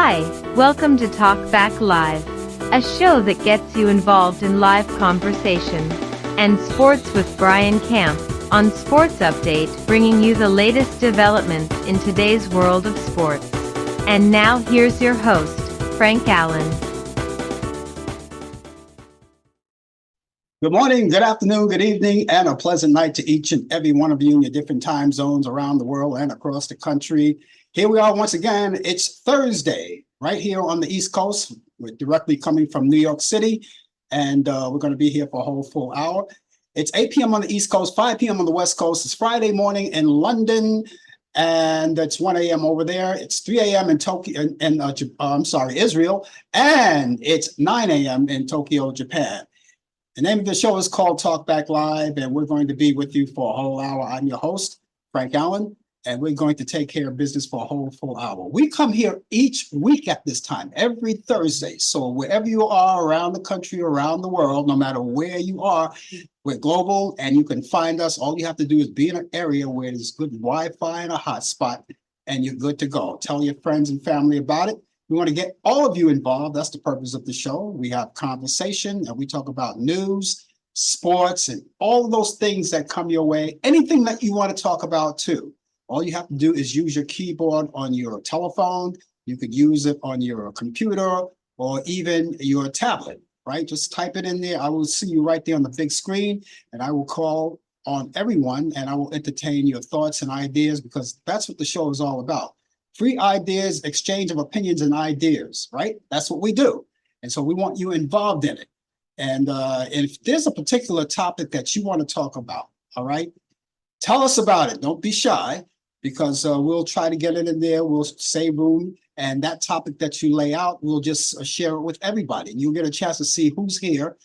Hi, welcome to Talk Back Live, a show that gets you involved in live conversation and sports with Brian Camp on Sports Update, bringing you the latest developments in today's world of sports. And now here's your host, Frank Allan. Good morning, good afternoon, good evening, and a pleasant night to each and every one of you in your different time zones around the world and across the country. Here we are once again. It's Thursday, right here on the East Coast. We're directly coming from New York City, and we're going to be here for a whole full hour. It's 8 p.m. on the East Coast, 5 p.m. on the West Coast. It's Friday morning in London, and it's 1 a.m. over there. It's 3 a.m. in Tokyo, Israel, and it's 9 a.m. in Tokyo, Japan. The name of the show is called Talk Back Live, and we're going to be with you for a whole hour. I'm your host, Frank Allan, and we're going to take care of business for a whole full hour. We come here each week at this time, every Thursday. So wherever you are around the country, around the world, no matter where you are, we're global, and you can find us. All you have to do is be in an area where there's good Wi-Fi and a hotspot, and you're good to go. Tell your friends and family about it. We want to get all of you involved. That's the purpose of the show. We have conversation and we talk about news, sports, and all of those things that come your way. Anything that you want to talk about too. All you have to do is use your keyboard on your telephone. You could use it on your computer or even your tablet, right? Just type it in there. I will see you right there on the big screen, and I will call on everyone and I will entertain your thoughts and ideas, because that's what the show is all about. Free ideas, exchange of opinions and ideas, right? That's what we do. And so we want you involved in it. And if there's a particular topic that you want to talk about, all right, tell us about it. Don't be shy, because we'll try to get it in there. We'll save room. And that topic that you lay out, we'll just share it with everybody. And you'll get a chance to see who's here.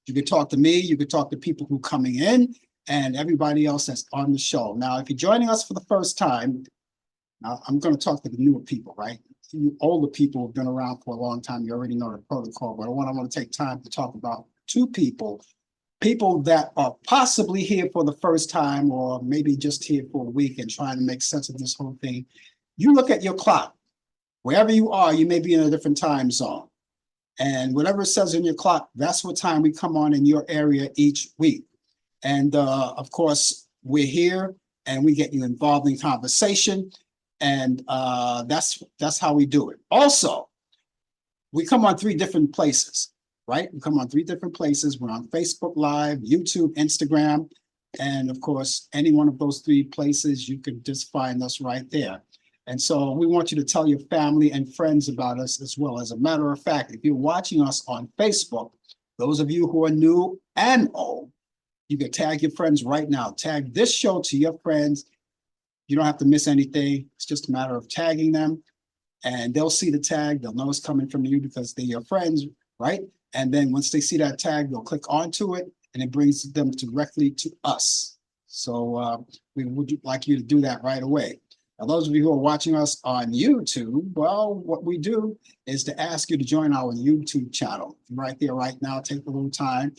You can talk to me. You can talk to people who are coming in and everybody else that's on the show. Now, if you're joining us for the first time, now, I'm going to talk to the newer people, right? You older people who have been around for a long time, you already know the protocol, but I want to take time to talk about two people that are possibly here for the first time, or maybe just here for a week and trying to make sense of this whole thing. You look at your clock. Wherever you are, you may be in a different time zone. And whatever it says in your clock, that's what time we come on in your area each week. And of course, we're here and we get you involved in conversation. And that's how we do it. Also, we come on 3 different places, right? We come on 3 different places. We're on Facebook Live, YouTube, Instagram. And of course, any one of those 3 places, you can just find us right there. And so we want you to tell your family and friends about us as well. As a matter of fact, if you're watching us on Facebook, those of you who are new and old, you can tag your friends right now. Tag this show to your friends. You don't have to miss anything. It's just a matter of tagging them, and they'll see the tag. They'll know it's coming from you because they're your friends, right? And then once they see that tag, they'll click onto it and it brings them directly to us. So we would like you to do that right away. Now, those of you who are watching us on YouTube, well, what we do is to ask you to join our YouTube channel. Right there, right now, take a little time,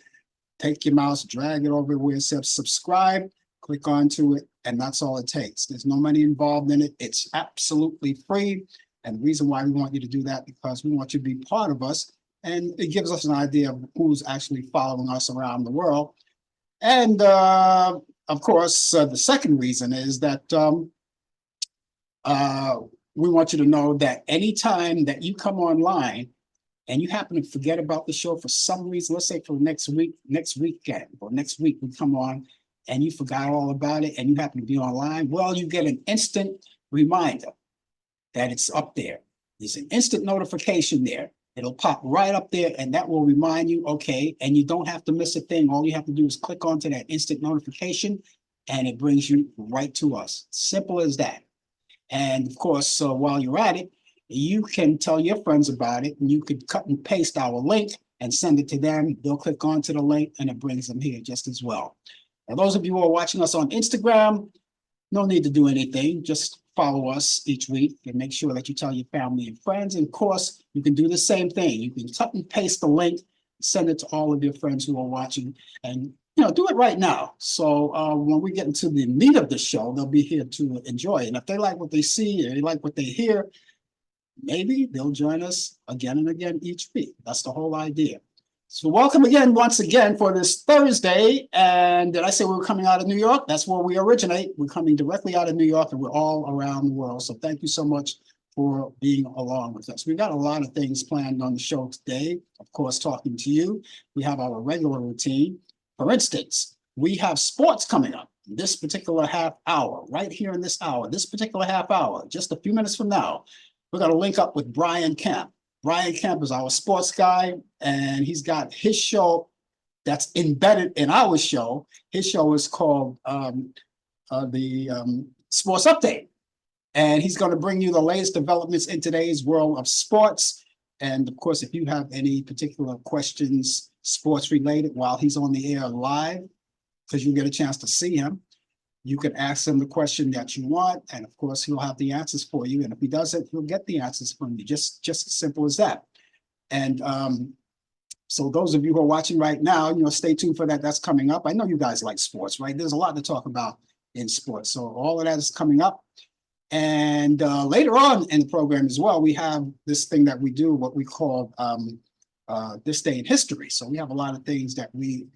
take your mouse, drag it over where it says subscribe, click onto it, and that's all it takes. There's no money involved in it. It's absolutely free. And the reason why we want you to do that, because we want you to be part of us. And it gives us an idea of who's actually following us around the world. And of course, the second reason is that we want you to know that anytime that you come online and you happen to forget about the show for some reason, let's say for next weekend or next week, we come on and you forgot all about it and you happen to be online, well, you get an instant reminder that it's up there. There's an instant notification there. It'll pop right up there, and that will remind you, okay, and you don't have to miss a thing. All you have to do is click onto that instant notification and it brings you right to us. Simple as that. And of course, while you're at it, you can tell your friends about it, and you could cut and paste our link and send it to them. They'll click onto the link and it brings them here just as well. Now, those of you who are watching us on Instagram, no need to do anything. Just follow us each week and make sure that you tell your family and friends. And of course, you can do the same thing. You can cut and paste the link, send it to all of your friends who are watching, and do it right now. So when we get into the meat of the show, they'll be here to enjoy it. And if they like what they see and they like what they hear, maybe they'll join us again and again each week. That's the whole idea. So welcome again, once again, for this Thursday. And did I say we were coming out of New York? That's where we originate. We're coming directly out of New York, and we're all around the world. So thank you so much for being along with us. We've got a lot of things planned on the show today. Of course, talking to you. We have our regular routine. For instance, we have sports coming up this particular half hour, right here in this hour, this particular half hour, just a few minutes from now. We're going to link up with Brian Kemp. Brian Kemp is our sports guy, and he's got his show that's embedded in our show. His show is called the Sports Update. And he's going to bring you the latest developments in today's world of sports. And of course, if you have any particular questions, sports related, while he's on the air live, because you get a chance to see him, you can ask him the question that you want. And of course, he'll have the answers for you. And if he does it, he'll get the answers from you. Just as simple as that. And so those of you who are watching right now, stay tuned for that. That's coming up. I know you guys like sports, right? There's a lot to talk about in sports. So all of that is coming up. And later on in the program as well, we have this thing that we do, what we call This Day in History. So we have a lot of things that we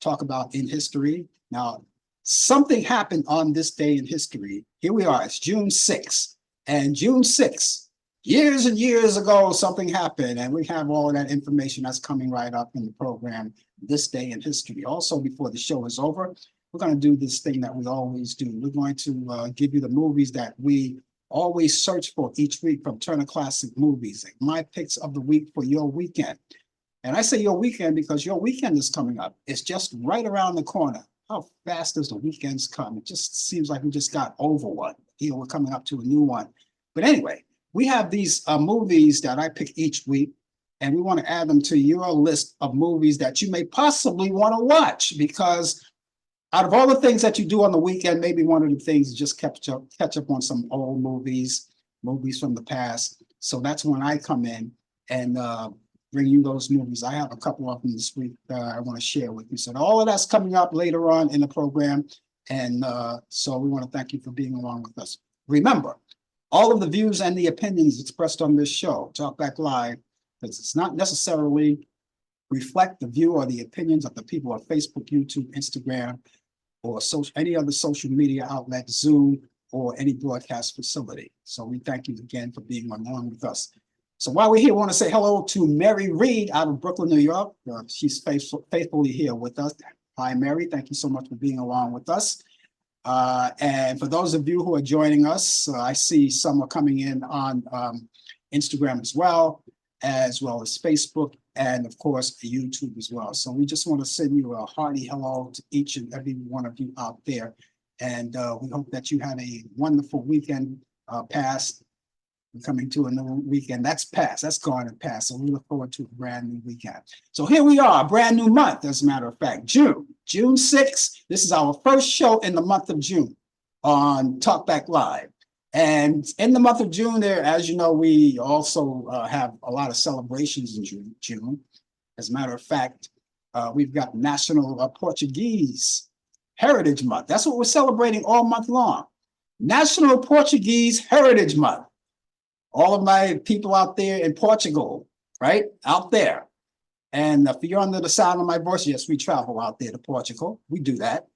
talk about in history. Now, something happened on this day in history. Here we are, it's June 6th. And June 6th, years and years ago, something happened. And we have all of that information that's coming right up in the program, This Day in History. Also, before the show is over, we're going to do this thing that we always do. We're going to give you the movies that we always search for each week from Turner Classic Movies. My picks of the week for your weekend. And I say your weekend because your weekend is coming up. It's just right around the corner. How fast does the weekends come? It just seems like we just got over one. We're coming up to a new one. But anyway, we have these movies that I pick each week, and we want to add them to your list of movies that you may possibly want to watch, because out of all the things that you do on the weekend, maybe one of the things is just catch up on some old movies from the past. So that's when I come in and bring you those movies. I have a couple of them this week I want to share with you. So all of that's coming up later on in the program. And so we want to thank you for being along with us. Remember, all of the views and the opinions expressed on this show, Talk Back Live, it's not necessarily reflect the view or the opinions of the people on Facebook, YouTube, Instagram, or any other social media outlet, Zoom, or any broadcast facility. So we thank you again for being along with us. So while we're here, I want to say hello to Mary Reed out of Brooklyn, New York. She's faithfully here with us. Hi, Mary. Thank you so much for being along with us. And for those of you who are joining us, I see some are coming in on Instagram as well as Facebook, and of course, YouTube as well. So we just want to send you a hearty hello to each and every one of you out there. And we hope that you had a wonderful weekend past. We're coming to a new weekend. That's past. That's gone and past. So we look forward to a brand new weekend. So here we are, a brand new month, as a matter of fact, June 6th. This is our first show in the month of June on Talk Back Live. And in the month of June there, as you know, we also have a lot of celebrations in June. As a matter of fact, we've got National Portuguese Heritage Month. That's what we're celebrating all month long. National Portuguese Heritage Month. All of my people out there in Portugal, right? Out there. And if you're under the sound of my voice, yes, we travel out there to Portugal. We do that.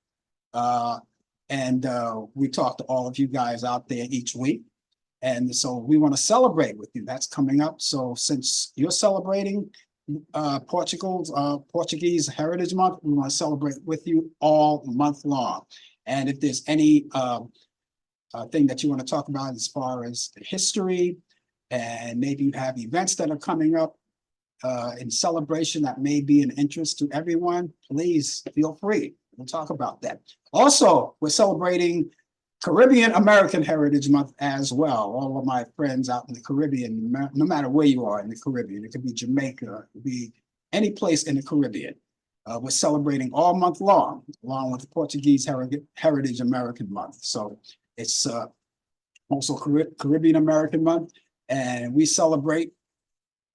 And we talk to all of you guys out there each week. And so we want to celebrate with you. That's coming up. So since you're celebrating Portugal's Portuguese Heritage Month, we want to celebrate with you all month long. And if there's any thing that you want to talk about as far as history, and maybe you have events that are coming up in celebration that may be an interest to everyone, please feel free. We'll talk about that. Also, we're celebrating Caribbean American Heritage Month as well. All of my friends out in the Caribbean, no matter where you are in the Caribbean, it could be Jamaica, it could be any place in the Caribbean. We're celebrating all month long, along with the Portuguese Heritage American Month. So it's also Caribbean American Month, and we celebrate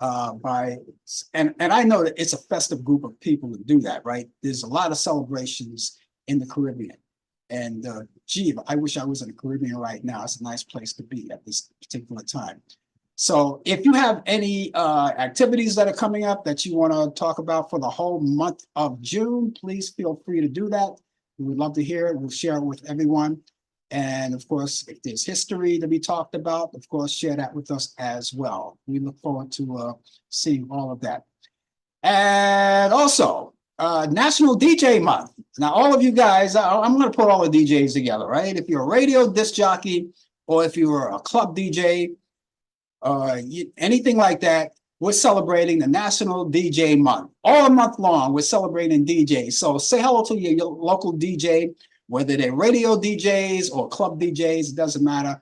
and I know that it's a festive group of people to do that, right? There's a lot of celebrations in the Caribbean. And gee, I wish I was in the Caribbean right now. It's a nice place to be at this particular time. So if you have any activities that are coming up that you want to talk about for the whole month of June, please feel free to do that. We would love to hear it. We'll share it with everyone. And of course, if there's history to be talked about, of course, share that with us as well. We look forward to seeing all of that. And also, National DJ Month. Now, all of you guys, I'm going to put all the DJs together, right? If you're a radio disc jockey, or if you're a club DJ, anything like that, we're celebrating the National DJ Month. All month long, we're celebrating DJs. So say hello to your local DJ, whether they're radio DJs or club DJs, it doesn't matter.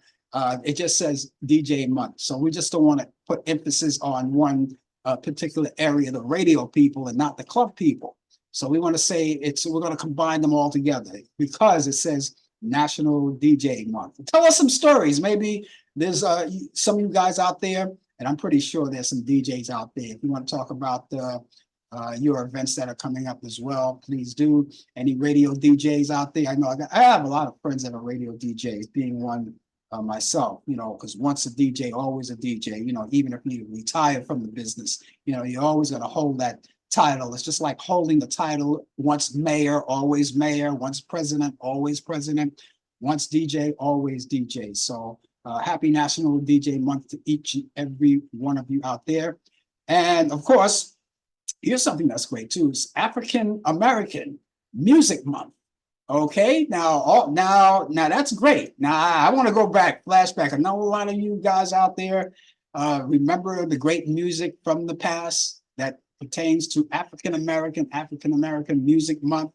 It just says DJ Month. So we just don't want to put emphasis on one particular area, the radio people and not the club people. So we want to say we're going to combine them all together because it says National DJ Month. Tell us some stories. Maybe there's some of you guys out there, and I'm pretty sure there's some DJs out there. If you want to talk about your events that are coming up as well, please do. Any radio DJs out there? I know I have a lot of friends that are radio DJs, being one myself, because once a DJ, always a DJ, even if you retire from the business, you're always going to hold that title. It's just like holding the title, once mayor, always mayor, once president, always president, once DJ, always DJ. So happy National DJ Month to each and every one of you out there. And of course, here's something that's great too, is African American Music Month. Okay, now that's great. Now I want to go back, flashback. I know a lot of you guys out there remember the great music from the past that pertains to African American Music Month.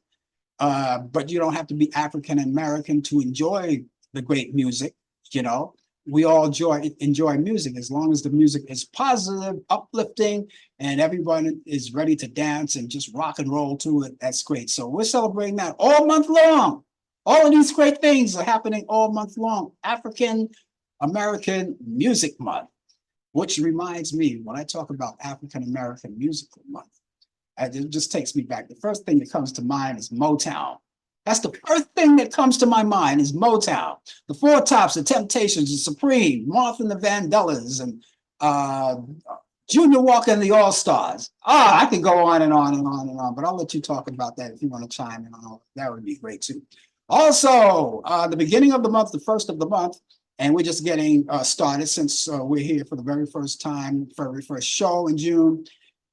But you don't have to be African American to enjoy the great music. We all enjoy music as long as the music is positive, uplifting, and everyone is ready to dance and just rock and roll to it. That's great. So we're celebrating that all month long. All of these great things are happening all month long. African American Music Month, which reminds me, when I talk about African American Musical Month, it just takes me back. The first thing that comes to mind is Motown. That's the first thing that comes to my mind is Motown. The Four Tops, the Temptations, the Supreme, Martha and the Vandellas, and Junior Walker and the All-Stars. I can go on and on and on and on, but I'll let you talk about that if you want to chime in on all that. Would be great too. Also, the beginning of the month, the first of the month, and we're just getting started since we're here for the very first time, for the first show in June.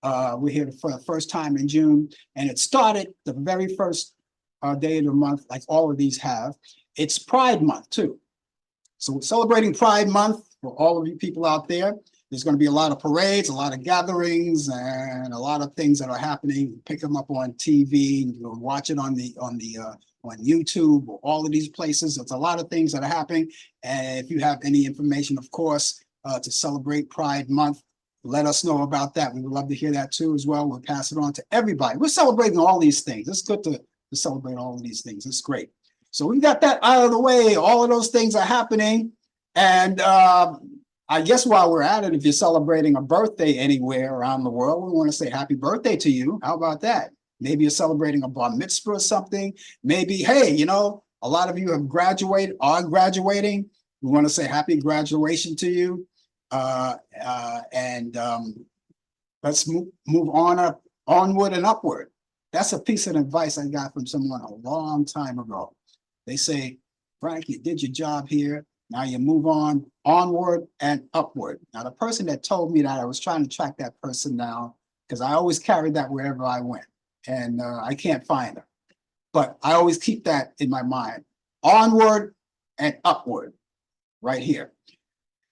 We're here for the first time in June, and it started the very first day of the month, like all of these have. It's Pride Month too. So we're celebrating Pride Month for all of you people out there. There's going to be a lot of parades, a lot of gatherings, and a lot of things that are happening. Pick them up on TV, watch it on YouTube, or all of these places. There's a lot of things that are happening. And if you have any information, of course, to celebrate Pride Month, let us know about that. We would love to hear that too as well. We'll pass it on to everybody. We're celebrating all these things. It's good to celebrate all of these things. It's great. So we got that out of the way. All of those things are happening. And I guess while we're at it, if you're celebrating a birthday anywhere around the world, we want to say happy birthday to you. How about that? Maybe you're celebrating a bar mitzvah or something. Maybe, hey, a lot of you have graduated, are graduating. We want to say happy graduation to you. Let's move on onward and upward. That's a piece of advice I got from someone a long time ago. They say, Frank, you did your job here. Now you move on, onward and upward. Now, the person that told me that, I was trying to track that person down because I always carried that wherever I went, and I can't find her. But I always keep that in my mind. Onward and upward, right here.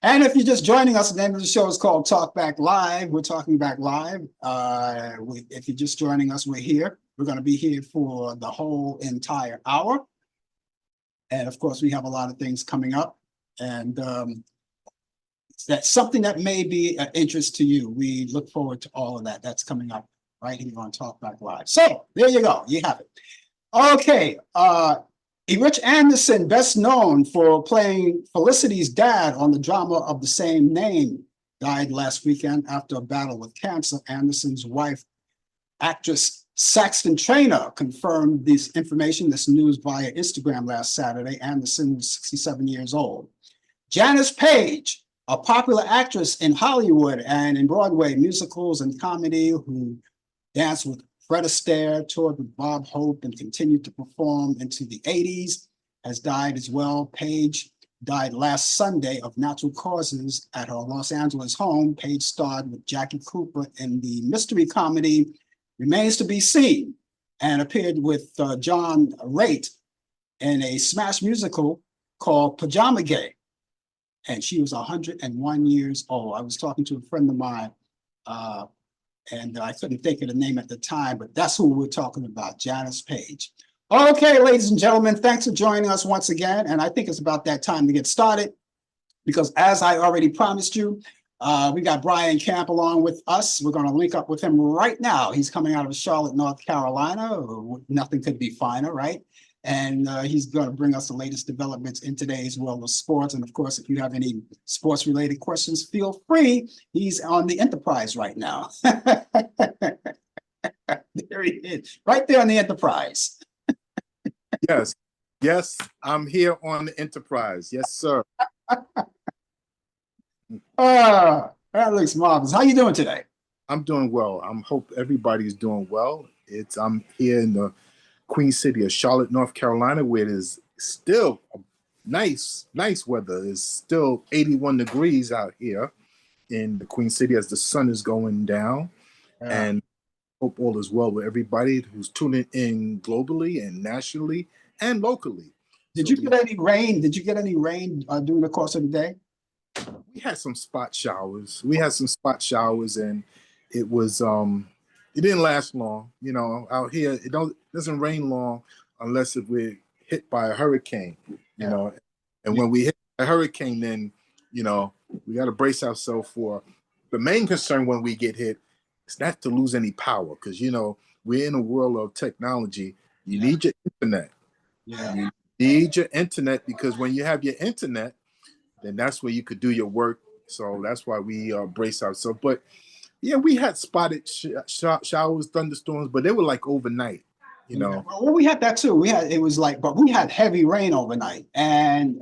And if you're just joining us, the name of the show is called Talk Back Live. We're talking back live. If you're just joining us, we're here. We're going to be here for the whole entire hour. And of course, we have a lot of things coming up. And that's something that may be an interest to you. We look forward to all of that. That's coming up right here on Talk Back Live. So there you go. You have it. Okay. Rich Anderson, best known for playing Felicity's dad on the drama of the same name, died last weekend after a battle with cancer. Anderson's wife, actress Saxton Traynor, confirmed this news via Instagram last Saturday. Anderson was 67 years old. Janice Page, a popular actress in Hollywood and in Broadway musicals and comedy who danced with Fred Astaire, toured with Bob Hope, and continued to perform into the 80s, has died as well. Page died last Sunday of natural causes at her Los Angeles home. Page starred with Jackie Cooper in the mystery comedy Remains to Be Seen and appeared with John Raitt in a smash musical called Pajama Game. And she was 101 years old. I was talking to a friend of mine, and I couldn't think of the name at the time, but that's who we're talking about, Janice Page. Okay, ladies and gentlemen, thanks for joining us once again. And I think it's about that time to get started, because as I already promised you, we got Brian Camp along with us. We're going to link up with him right now. He's coming out of Charlotte, North Carolina. Nothing could be finer, right? And he's going to bring us the latest developments in today's world of sports. And of course, if you have any sports related questions, feel free. He's on the Enterprise right now. There he is, right there on the Enterprise. Yes, yes, I'm here on the Enterprise. Yes, sir. That looks marvelous. How you doing today? I'm doing well. I hope everybody's doing well. I'm here in the Queen City of Charlotte, North Carolina, where it is still nice weather. It's still 81 degrees out here in the Queen City as the sun is going down. Yeah. And hope all is well with everybody who's tuning in globally and nationally and locally. Did you get any rain? Did you get any rain during the course of the day? We had some spot showers. And it was it didn't last long. You know, out here it doesn't rain long unless if we're hit by a hurricane, you know. And when we hit a hurricane, then, you know, we got to brace ourselves for the main concern when we get hit is not to lose any power, because, you know, we're in a world of technology. You need your internet. You need your internet, because when you have your internet, then that's where you could do your work. So that's why we brace ourselves. But yeah, we had spotted showers, thunderstorms, but they were like overnight, you know. Yeah. Well, we had that too. But we had heavy rain overnight, and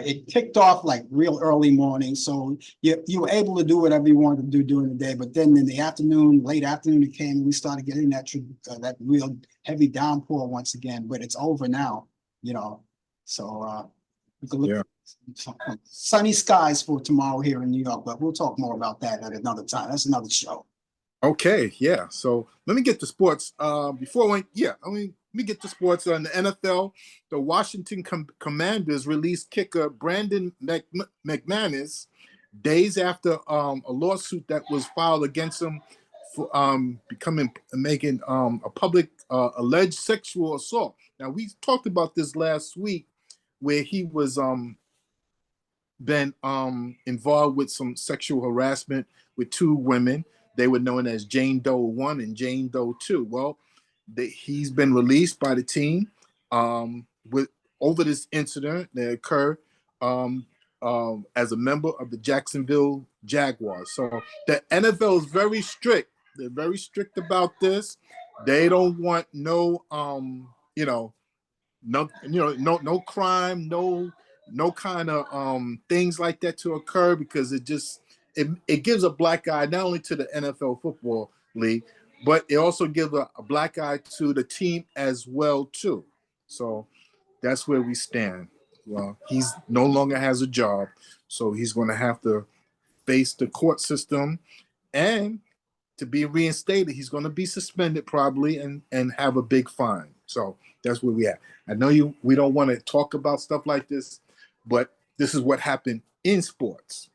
it kicked off like real early morning. So you were able to do whatever you wanted to do during the day. But then in the afternoon, late afternoon, it came, and we started getting that real heavy downpour once again. But it's over now, you know. So we can look. Sunny skies for tomorrow here in New York, but we'll talk more about that at another time. That's another show. Okay, yeah. So let me get to sports. Let me get to sports on the NFL. The Washington Commanders released kicker Brandon McManus days after a lawsuit that was filed against him for making a public alleged sexual assault. Now, we talked about this last week, where he was been involved with some sexual harassment with two women. They were known as Jane Doe 1 and Jane Doe 2. Well, he's been released by the team over this incident that occurred as a member of the Jacksonville Jaguars. So the NFL is very strict. They're very strict about this. They don't want no crime, no kind of things like that to occur, because it gives a black eye not only to the NFL football league, but it also gives a black eye to the team as well too. So that's where we stand. Well, he's no longer has a job, so he's going to have to face the court system, and to be reinstated, he's going to be suspended probably and have a big fine. So that's where we at. I know we don't want to talk about stuff like this, but this is what happened in sports.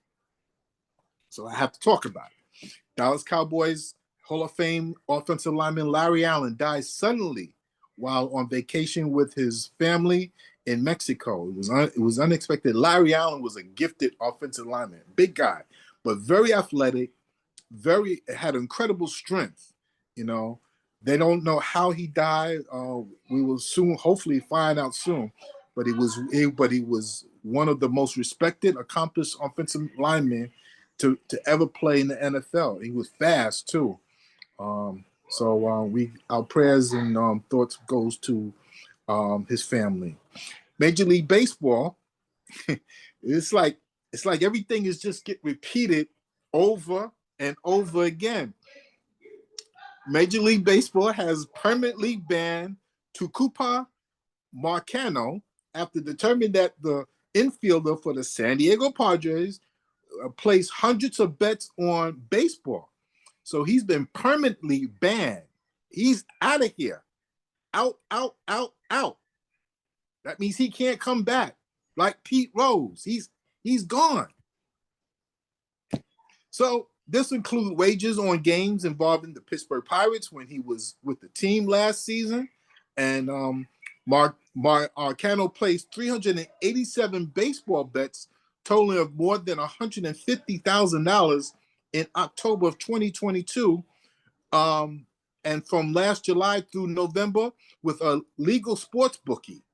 So I have to talk about it. Dallas Cowboys Hall of Fame offensive lineman Larry Allan died suddenly while on vacation with his family in Mexico. It was unexpected. Larry Allan was a gifted offensive lineman, big guy, but very athletic, had incredible strength. You know, they don't know how he died. We will soon, hopefully, find out soon. But he was one of the most respected, accomplished offensive linemen to ever play in the NFL. He was fast too. Our prayers and thoughts goes to his family. Major League Baseball, it's It's like everything is just get repeated over and over again. Major League Baseball has permanently banned Tucupita Marcano after determining that the infielder for the San Diego Padres placed hundreds of bets on baseball. So he's been permanently banned. He's out of here. Out, out, out, out. That means he can't come back. Like Pete Rose. He's gone. So this includes wagers on games involving the Pittsburgh Pirates when he was with the team last season. And Marcano placed 387 baseball bets, totaling of more than $150,000 in October of 2022. And from last July through November with a legal sports bookie.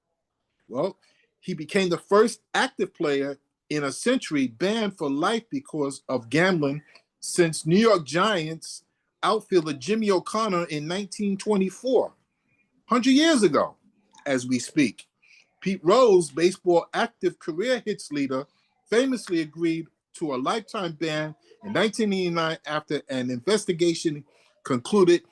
Well, he became the first active player in a century banned for life because of gambling since New York Giants outfielder Jimmy O'Connor in 1924, 100 years ago, as we speak. Pete Rose, baseball active career hits leader, famously agreed to a lifetime ban in 1989 after an investigation concluded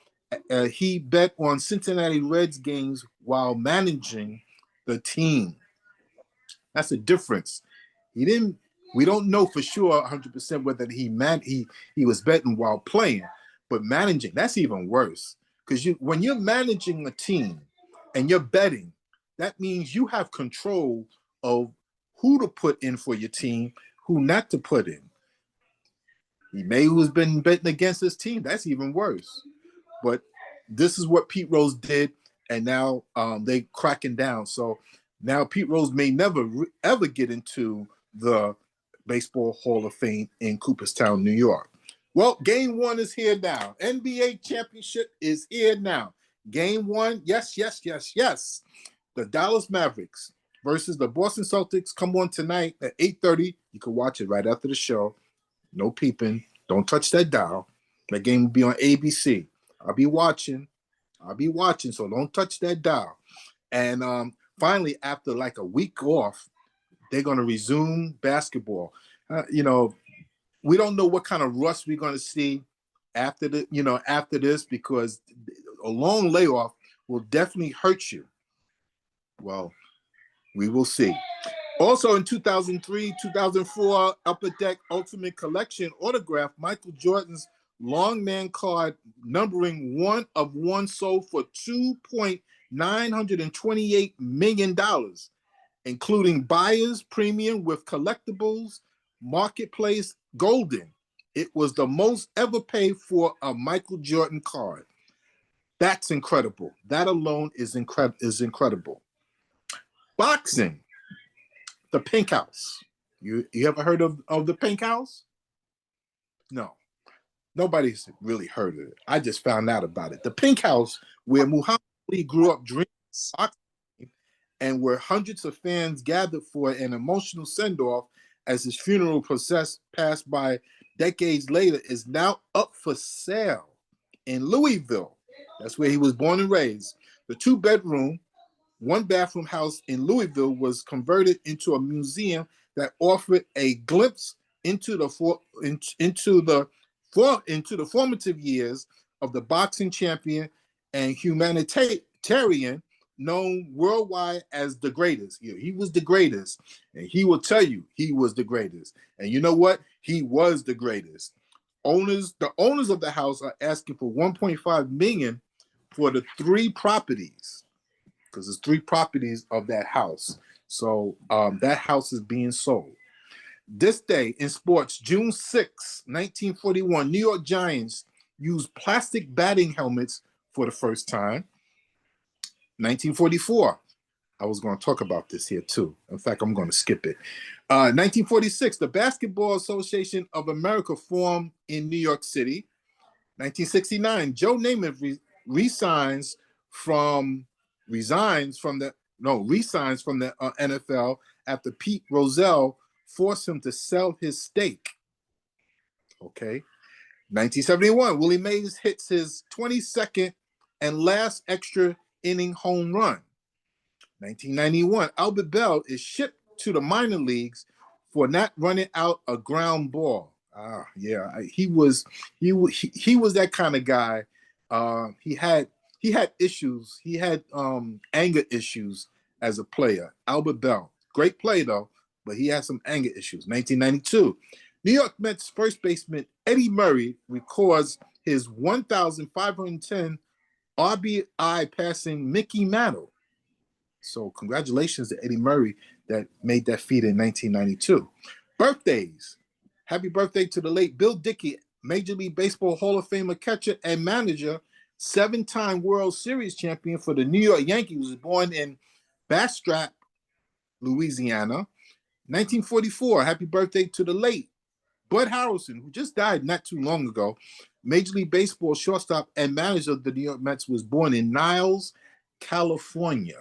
he bet on Cincinnati Reds games while managing the team. That's the difference. He didn't. We don't know for sure 100% whether he was betting while playing, but managing, that's even worse. Because when you're managing a team and you're betting, that means you have control of who to put in for your team, who not to put in. He may have been betting against his team. That's even worse. But this is what Pete Rose did, and now they cracking down. So now Pete Rose may never ever get into the Baseball Hall of Fame in Cooperstown, New York. Well, game one is here now. NBA championship is here now. Game one, yes. The Dallas Mavericks versus the Boston Celtics come on tonight at 8:30. You can watch it right after the show. No peeping. Don't touch that dial. That game will be on ABC. I'll be watching, so don't touch that dial. And finally, after like a week off, they're going to resume basketball. We don't know what kind of rust we're going to see after this, because a long layoff will definitely hurt you. Well, we will see. Also in 2003, 2004, Upper Deck Ultimate Collection autograph Michael Jordan's Longman card numbering 1 of 1 sold for $2.928 million, including buyer's premium with collectibles, marketplace golden. It was the most ever paid for a Michael Jordan card. That's incredible. That alone is incredible. Boxing, the Pink House. You ever heard of the Pink House? No. Nobody's really heard of it. I just found out about it. The Pink House, where Muhammad Ali grew up dreaming boxing, and where hundreds of fans gathered for an emotional send-off as his funeral process passed by decades later, is now up for sale in Louisville. That's where he was born and raised. The 2-bedroom, 1-bathroom house in Louisville was converted into a museum that offered a glimpse into the formative years of the boxing champion and humanitarian known worldwide as the greatest. He was the greatest, and he will tell you he was the greatest. And you know what? He was the greatest. The owners of the house are asking for $1.5 million for the 3 properties, because there's 3 properties of that house. So that house is being sold. This day in sports, June 6, 1941, New York Giants used plastic batting helmets for the first time. 1944, I was going to talk about this here too. In fact, I'm going to skip it. 1946, the Basketball Association of America formed in New York City. 1969, Joe Namath resigns from the NFL after Pete Rozelle forced him to sell his stake. Okay. 1971, Willie Mays hits his 22nd and last extra inning home run. 1991, Albert Bell is shipped to the minor leagues for not running out a ground ball. Yeah, he was that kind of guy. He had issues. He had anger issues as a player. Albert Bell, great play though, but he had some anger issues. 1992, New York Mets first baseman Eddie Murray records his 1,510 RBI passing Mickey Mantle. So congratulations to Eddie Murray that made that feat in 1992. Birthdays. Happy birthday to the late Bill Dickey, Major League Baseball Hall of Famer catcher and manager, 7-time World Series champion for the New York Yankees, was born in Bastrop, Louisiana. 1944, happy birthday to the late Bud Harrelson, who just died not too long ago. Major League Baseball shortstop and manager of the New York Mets, was born in Niles, California.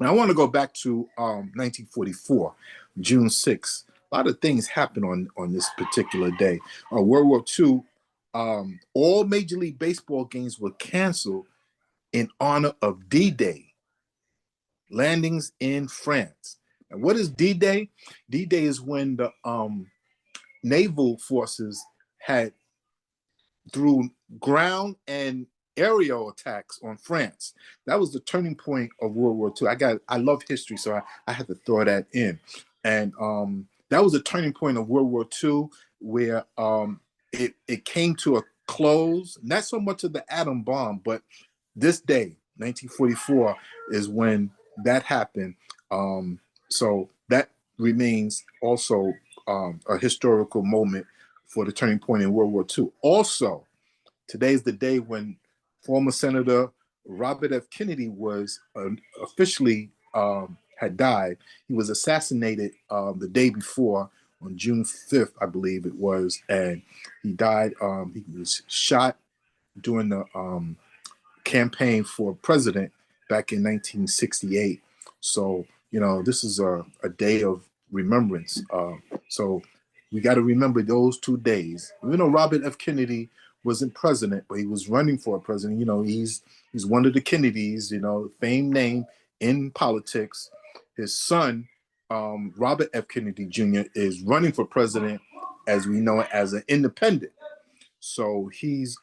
Now, I want to go back to 1944, June 6th. A lot of things happened on this particular day. World War II, all Major League Baseball games were canceled in honor of D-Day, landings in France. And what is D-Day? D-Day is when the naval forces had, through ground and aerial attacks on France. That was the turning point of World War II. I love history, so I had to throw that in. And that was a turning point of World War II, where it came to a close, not so much of the atom bomb, but this day, 1944, is when that happened. So that remains also a historical moment for the turning point in World War II. Also, today's the day when former Senator Robert F. Kennedy was officially had died. He was assassinated the day before, on June 5th, I believe it was, and he died. He was shot during the campaign for president back in 1968. So, this is a day of remembrance. So we got to remember those 2 days. Even though Robert F. Kennedy wasn't president, but he was running for president. He's one of the Kennedys, famed name in politics. His son, Robert F. Kennedy Jr., is running for president, as we know it, as an independent. So his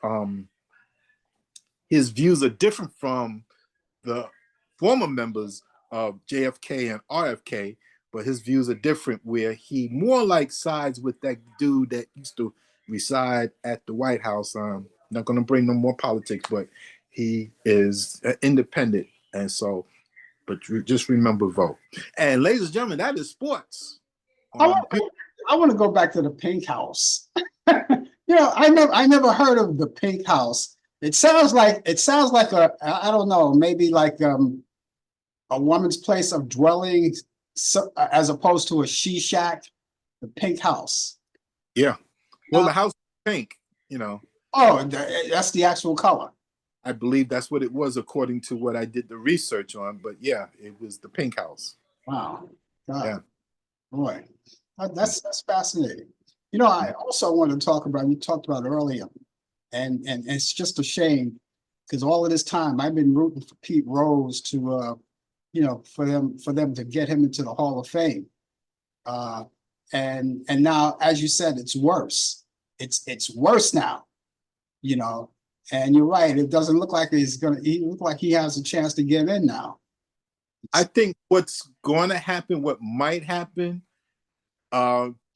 views are different from the former members of JFK and RFK, but his views are different, where he more like sides with that dude that used to reside at the White House. Not going to bring no more politics, but he is independent. And so, but just remember, vote. And ladies and gentlemen, that is sports. I want to go back to the Pink House. I never heard of the Pink House. It sounds like a, I don't know, maybe like a woman's place of dwelling, as opposed to a she shack. The Pink House. Yeah. Well, the house is pink, Oh, that's the actual color. I believe that's what it was, according to what I did the research on. But yeah, it was the Pink House. Wow. God. Yeah. Boy, that's fascinating. I also want to talk about, you talked about earlier, and it's just a shame, because all of this time I've been rooting for Pete Rose to, for them to get him into the Hall of Fame. And now, as you said, it's worse. It's worse now, and you're right. It doesn't look like he look like he has a chance to get in now. I think what's going to happen, what might happen,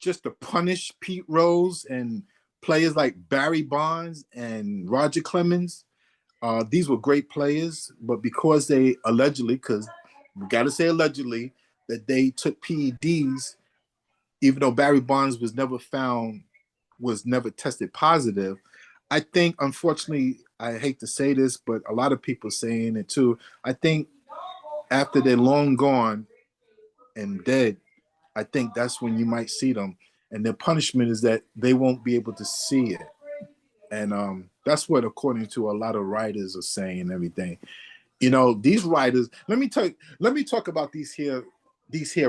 just to punish Pete Rose and players like Barry Bonds and Roger Clemens. These were great players, but because they allegedly, because we got to say allegedly, that they took PEDs, even though Barry Bonds was never tested positive. I think, unfortunately, I hate to say this, but a lot of people are saying it too. I think after they're long gone and dead, I think that's when you might see them. And their punishment is that they won't be able to see it. And that's what, according to a lot of writers, are saying and everything. These writers, let me talk about these here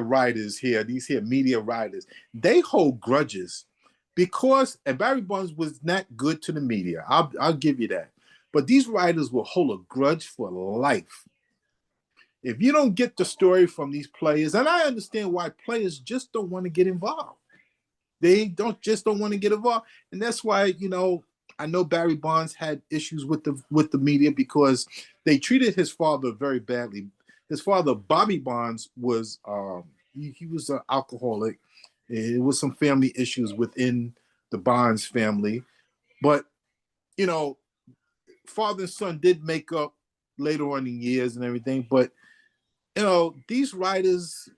writers here, these here media writers. They hold grudges because, and Barry Bonds was not good to the media. I'll give you that. But these writers will hold a grudge for life. if you don't get the story from these players, and I understand why players just don't want to get involved. They don't want to get involved, and that's why, you know, I know Barry Bonds had issues with the media because they treated his father very badly. His father, Bobby Bonds, was he was an alcoholic. It was some family issues within the Bonds family, but you know, father and son did make up later on in years and everything. But you know, these writers,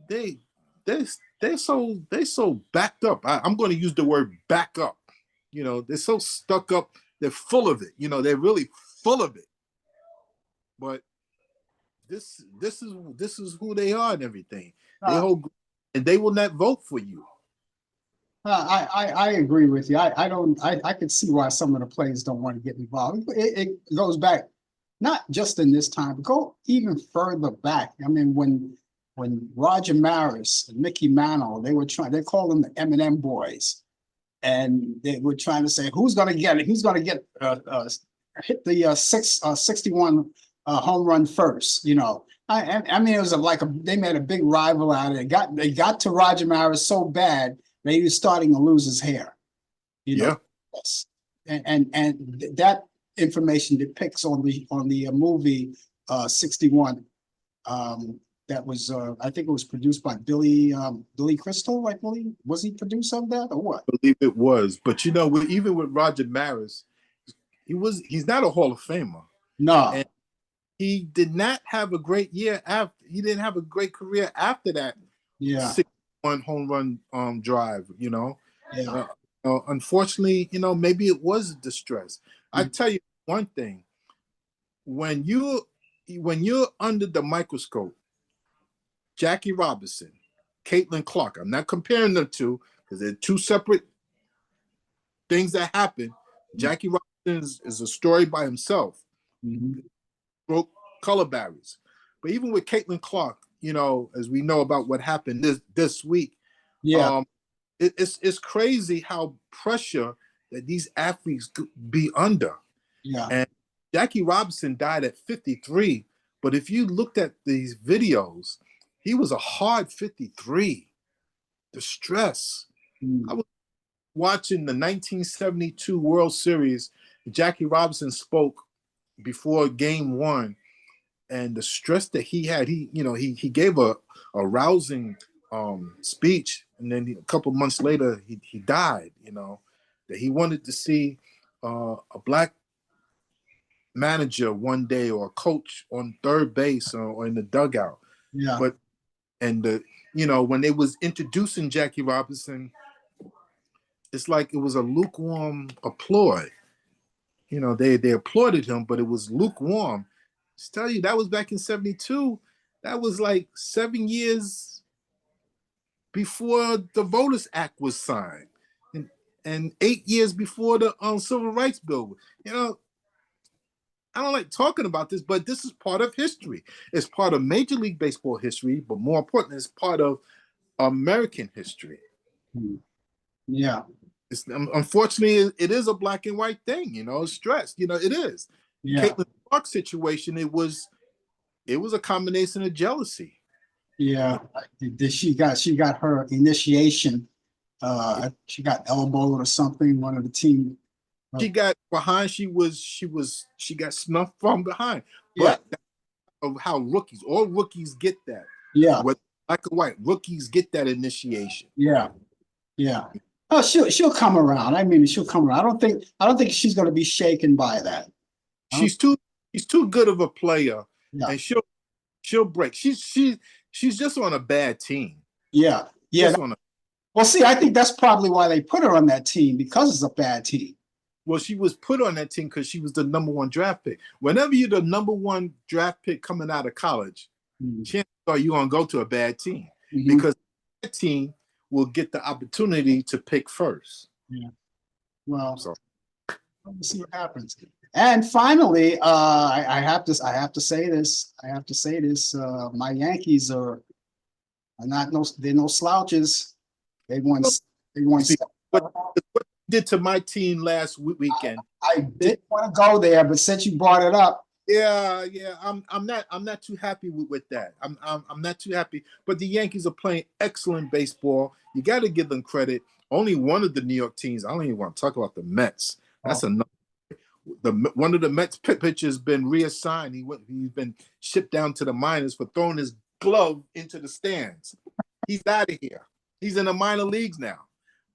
they they they're so backed up. I'm going to use the word back up. You know, they're so stuck up. They're full of it. You know, they're really full of it. But this is who they are and everything. They hold, and they will not vote for you. I agree with you. I could see why some of the players don't want to get involved. It goes back, not just in this time, but go even further back. I mean, when Roger Maris and Mickey Mantle, they called them the M&M boys, and they were trying to say who's going to get it, who's going to get hit the 61 home run first. You know, I mean, it was they made a big rival out of it. They got to Roger Maris so bad that he was starting to lose his hair. You know, yes. And that information depicts on the movie 61. That was I think it was produced by Billy Crystal. Like, was he producer of that or what? I believe it was. But you know, even with Roger Maris, he's not a Hall of Famer. No. And he did not have a great year after. He didn't have a great career after that. Yeah. 61 home run drive. You know. Yeah. Unfortunately, you know, maybe it was distress. I tell you one thing: when you're under the microscope, Jackie Robinson, Caitlin Clark. I'm not comparing them two because they're two separate things that happen. Jackie Robinson is a story by himself. Broke color barriers. But even with Caitlin Clark, you know, as we know about what happened this week, it's crazy how pressure that these athletes be under. Yeah. And Jackie Robinson died at 53. But if you looked at these videos, he was a hard 53. The stress. I was watching the 1972 World Series. Jackie Robinson spoke before Game 1, and the stress that he had. He gave a rousing speech, and then a couple months later he died. You know, that he wanted to see a black manager one day, or a coach on third base, or in the dugout. Yeah. But when they was introducing Jackie Robinson, it's like it was a lukewarm applaud. You know, they applauded him, but it was lukewarm. Just tell you, that was back in 72. That was like 7 years before the Voters Act was signed, and 8 years before the Civil Rights Bill. You know, I don't like talking about this, but this is part of history. It's part of Major League Baseball history, but more important, it's part of American history. Yeah. Unfortunately, it is a black and white thing. You know, stressed. You know, it is. Yeah. Caitlin Clark's situation, it was a combination of jealousy. Yeah. She got her initiation. She got elbowed or something. One of the team. She got behind. She got snuffed from behind. But of how all rookies get that. Yeah. Whether black or white, rookies get that initiation. Yeah. Yeah. Oh, she'll come around. I mean, she'll come around. I don't think she's going to be shaken by that. She's too good of a player, and she'll break. She's just on a bad team. Yeah. Yeah. Well, see, I think that's probably why they put her on that team, because it's a bad team. Well, she was put on that team because she was the number 1 draft pick. Whenever you're the number 1 draft pick coming out of college, chances are you're going to go to a bad team, because that team will get the opportunity to pick first. Yeah. Well, let's see what happens. And finally, I have to say this. My Yankees are they're no slouches. They won. What did to my team last weekend? I didn't want to go there, but since you brought it up, Yeah. I'm not too happy with that. I'm not too happy. But the Yankees are playing excellent baseball. You got to give them credit. Only one of the New York teams. I don't even want to talk about the Mets. That's Oh, enough. One of the Mets pitchers been reassigned. He's been shipped down to the minors for throwing his glove into the stands. He's out of here. He's in the minor leagues now.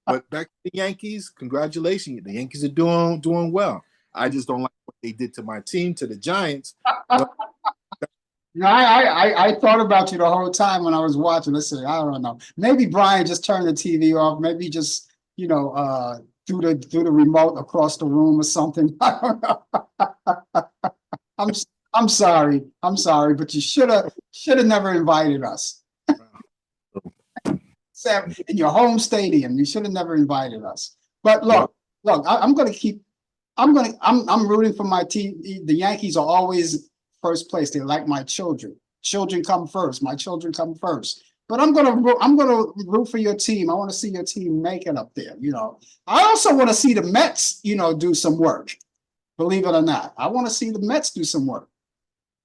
But back to the Yankees, congratulations. The Yankees are doing well. I just don't like what they did to my team, to the Giants. But no, I thought about you the whole time when I was watching. I said, I don't know. Maybe Brian just turned the TV off. Maybe just, through the remote across the room or something. I don't know. I'm I'm sorry. I'm sorry, but you should have never invited us. Sam, in your home stadium, you should have never invited us. But look, I'm rooting for my team. The Yankees are always first place. They're like my children. Children come first. My children come first. But I'm gonna root for your team. I want to see your team make it up there. I also want to see the Mets, do some work. Believe it or not, I want to see the Mets do some work.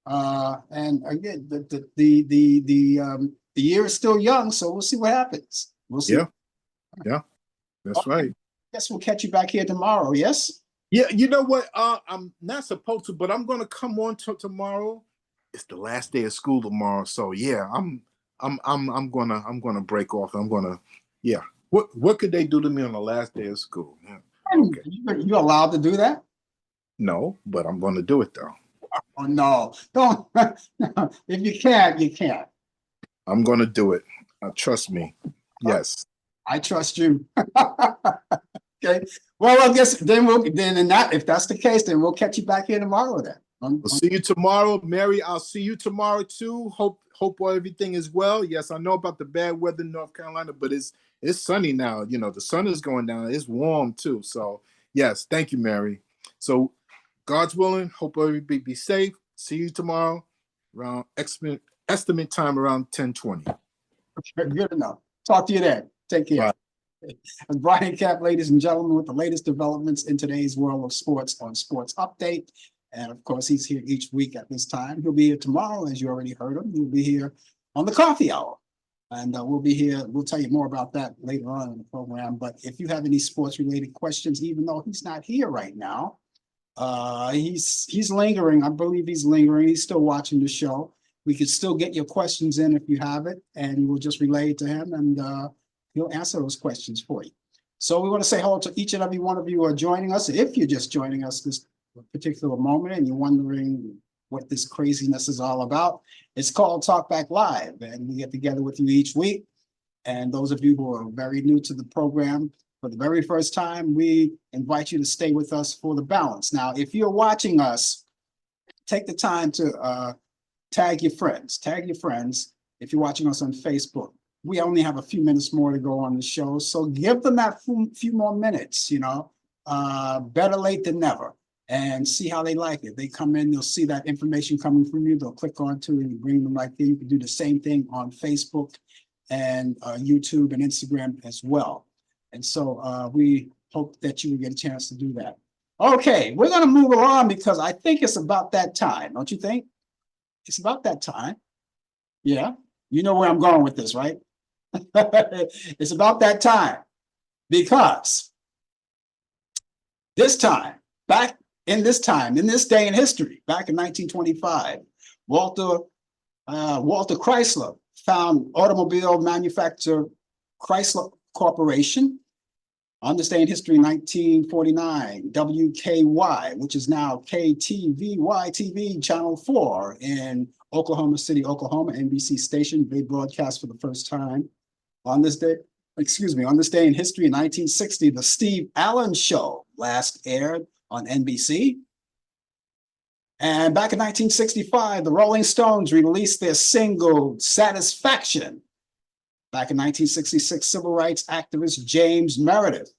And again, the year is still young, so we'll see what happens. We'll see. Yeah, that's right. Guess we'll catch you back here tomorrow. Yes. Yeah, you know what? I'm not supposed to, but I'm gonna come on tomorrow. It's the last day of school tomorrow, so yeah, I'm gonna break off. Yeah. What could they do to me on the last day of school? Yeah. Okay. You allowed to do that? No, but I'm gonna do it though. Oh no! Don't. If you can't, you can't. I'm gonna do it. Trust me. Yes. I trust you. Okay. Well, I guess if that's the case, then we'll catch you back here tomorrow. Then we'll see you tomorrow, Mary. I'll see you tomorrow too. Hope everything is well. Yes, I know about the bad weather in North Carolina, but it's sunny now. The sun is going down. It's warm too. So yes, thank you, Mary. So God's willing, hope everybody be safe. See you tomorrow around estimate time around 10:20. Good enough. Talk to you then. Take care. Bye. And Brian Camp, ladies and gentlemen, with the latest developments in today's world of sports on Sports Update. And of course, he's here each week at this time. He'll be here tomorrow, as you already heard him. He'll be here on the coffee hour. And we'll be here. We'll tell you more about that later on in the program. But if you have any sports related questions, even though he's not here right now, he's lingering. I believe he's lingering. He's still watching the show. We could still get your questions in if you have it, and we'll just relay it to him, and he'll answer those questions for you. So we want to say hello to each and every one of you who are joining us. If you're just joining us this particular moment and you're wondering what this craziness is all about, it's called Talk Back Live, and we get together with you each week. And those of you who are very new to the program, for the very first time, we invite you to stay with us for the balance. Now, if you're watching us, take the time to tag your friends. Tag your friends if you're watching us on Facebook. We only have a few minutes more to go on the show, so give them that few more minutes, better late than never, and see how they like it. They come in, they'll see that information coming from you, they'll click onto it and you bring them right there. You can do the same thing on Facebook and YouTube and Instagram as well. And so we hope that you will get a chance to do that. Okay, we're going to move along because I think it's about that time, don't you think? It's about that time. Yeah, you know where I'm going with this, right? It's about that time because this time, in this day in history, back in 1925, Walter Chrysler found automobile manufacturer Chrysler Corporation. On this day in history, 1949, WKY, which is now KTVY-TV, Channel 4 in Oklahoma City, Oklahoma, NBC station. They broadcast for the first time. On this day in history, in 1960, the Steve Allan Show last aired on NBC. And back in 1965, the Rolling Stones released their single, Satisfaction. Back in 1966, civil rights activist James Meredith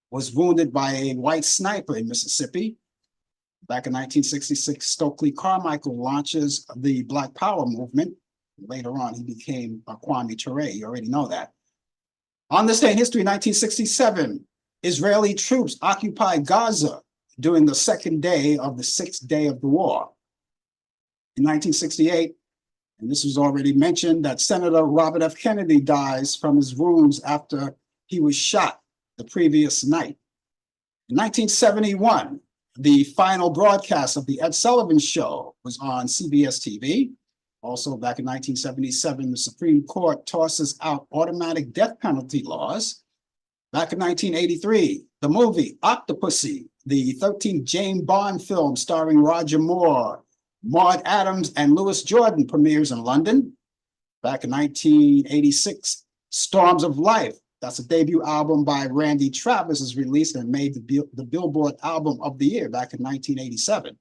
was wounded by a white sniper in Mississippi. Back in 1966, Stokely Carmichael launches the Black Power movement. Later on, he became Kwame Ture. You already know that. On this day in history, 1967, Israeli troops occupied Gaza during the second day of the sixth day of the war. In 1968, and this was already mentioned, that Senator Robert F. Kennedy dies from his wounds after he was shot the previous night. In 1971, the final broadcast of the Ed Sullivan Show was on CBS TV. Also, back in 1977, the Supreme Court tosses out automatic death penalty laws. Back in 1983, the movie Octopussy, the 13th James Bond film starring Roger Moore, Maud Adams, and Louis Jordan premieres in London. Back in 1986, Storms of Life, that's a debut album by Randy Travis, is released and made the Billboard Album of the Year back in 1987.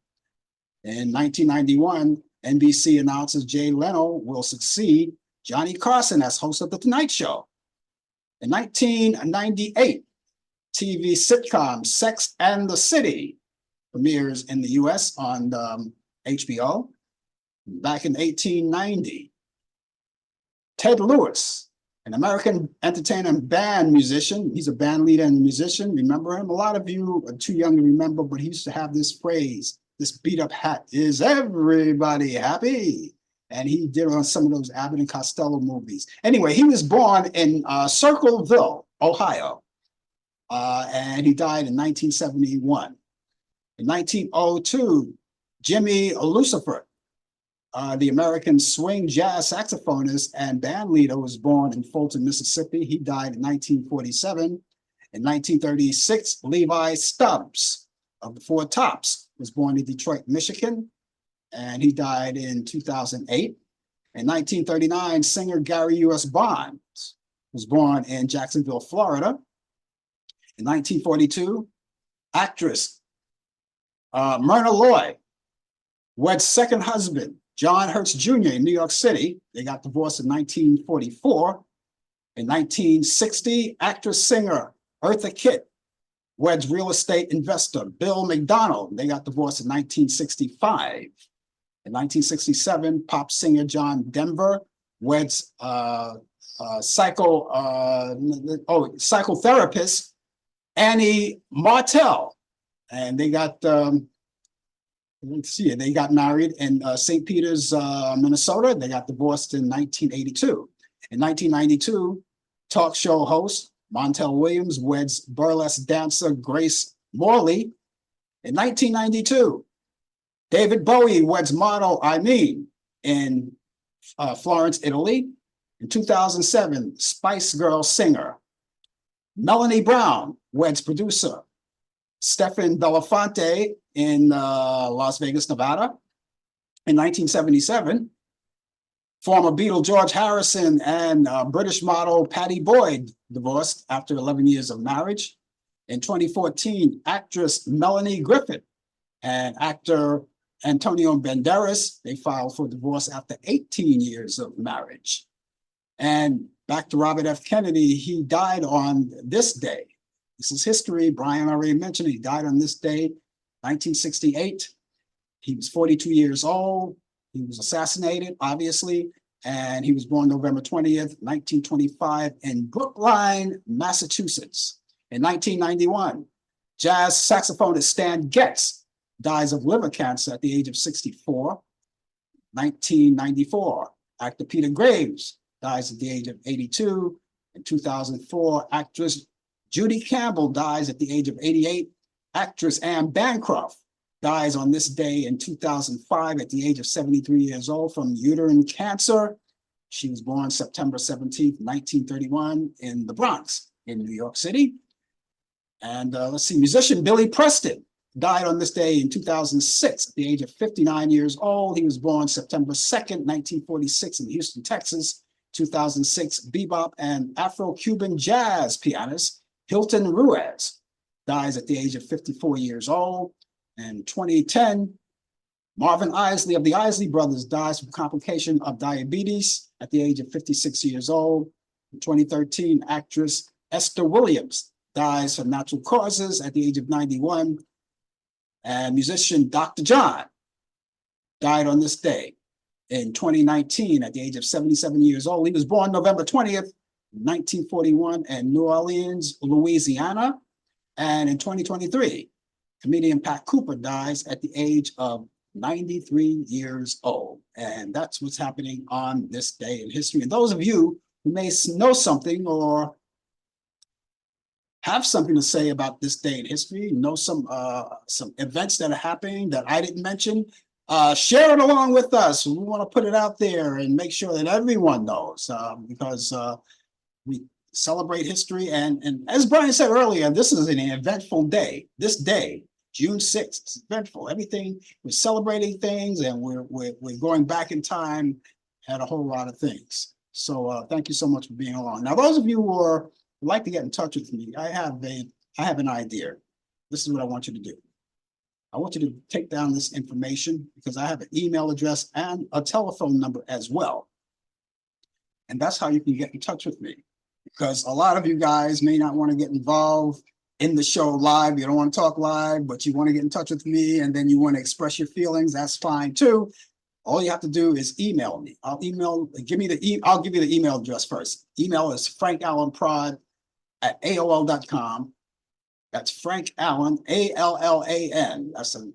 In 1991, NBC announces Jay Leno will succeed Johnny Carson as host of The Tonight Show. In 1998, TV sitcom Sex and the City premieres in the US on HBO. Back in 1890, Ted Lewis, an American entertainer and band musician. He's a band leader and musician. Remember him? A lot of you are too young to remember, but he used to have this phrase, this beat up hat, is everybody happy? And he did on some of those Abbott and Costello movies. Anyway, he was born in Circleville, Ohio, and he died in 1971. In 1902, Jimmy Lucifer, the American swing jazz saxophonist and band leader, was born in Fulton, Mississippi. He died in 1947. In 1936, Levi Stubbs of the Four Tops was born in Detroit, Michigan, and he died in 2008. In 1939, singer Gary U.S. Bonds was born in Jacksonville, Florida. In 1942, actress Myrna Loy weds second husband John Hertz Jr. in New York City. They got divorced in 1944. In 1960, actress-singer Eartha Kitt weds real estate investor Bill McDonald. They got divorced in 1965. In 1967, pop singer John Denver weds psychotherapist Annie Martell, and they got they got married in St. Peters, Minnesota. They got divorced in 1982. In 1992, talk show host Montel Williams weds burlesque dancer Grace Morley. In 1992, David Bowie weds model Eileen in Florence, Italy. In 2007, Spice Girl singer Melanie Brown weds producer Stefan Belafonte in Las Vegas, Nevada. In 1977, former Beatle George Harrison and British model Patty Boyd divorced after 11 years of marriage. In 2014, actress Melanie Griffith and actor Antonio Banderas, they filed for divorce after 18 years of marriage. And back to Robert F. Kennedy, he died on this day. This is history. Brian already mentioned he died on this day, 1968. He was 42 years old. He was assassinated, obviously, and he was born November 20th, 1925 in Brookline, Massachusetts. In 1991, jazz saxophonist Stan Getz dies of liver cancer at the age of 64. 1994, actor Peter Graves dies at the age of 82. In 2004, actress Judy Campbell dies at the age of 88. Actress Anne Bancroft dies on this day in 2005 at the age of 73 years old from uterine cancer. She was born September 17th, 1931 in the Bronx in New York City. And let's see, musician Billy Preston died on this day in 2006 at the age of 59 years old. He was born September 2nd, 1946 in Houston, Texas. 2006, bebop and Afro-Cuban jazz pianist Hilton Ruiz dies at the age of 54 years old. And 2010, Marvin Isley of the Isley Brothers dies from complication of diabetes at the age of 56 years old. In 2013, actress Esther Williams dies from natural causes at the age of 91. And musician Dr. John died on this day in 2019 at the age of 77 years old. He was born November 20th, 1941 in New Orleans, Louisiana. And in 2023, comedian Pat Cooper dies at the age of 93 years old. And that's what's happening on this day in history. And those of you who may know something or have something to say about this day in history, know some events that are happening that I didn't mention, share it along with us. We want to put it out there and make sure that everyone knows, because we celebrate history. And as Brian said earlier, this is an eventful day. This day, June 6th, it's eventful. Everything, we're celebrating things, and we're going back in time at a whole lot of things. So thank you so much for being along. Now, those of you who would like to get in touch with me, I have an idea. This is what I want you to do. I want you to take down this information, because I have an email address and a telephone number as well. And that's how you can get in touch with me, because a lot of you guys may not want to get involved in the show live. You don't want to talk live, but you want to get in touch with me, and then you want to express your feelings. That's fine too. All you have to do is email me. I'll give you the email address first. Email is frankallanprod@aol.com. That's Frank Allan, Allan. That's an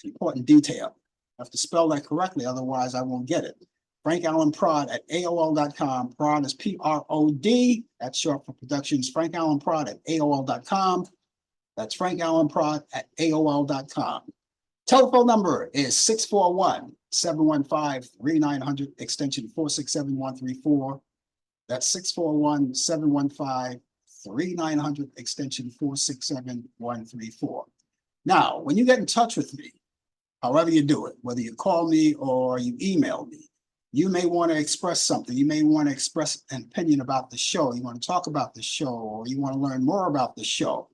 important detail. I have to spell that correctly, otherwise I won't get it. frankallanprod@aol.com. Prod is Prod. That's short for Productions. frankallanprod@aol.com. That's frankallanprod@aol.com. Telephone number is 641-715-3900, extension 467134. That's 641-715-3900, extension 467134. Now, when you get in touch with me, however you do it, whether you call me or you email me, you may want to express something. You may want to express an opinion about the show. You want to talk about the show, or you want to learn more about the show,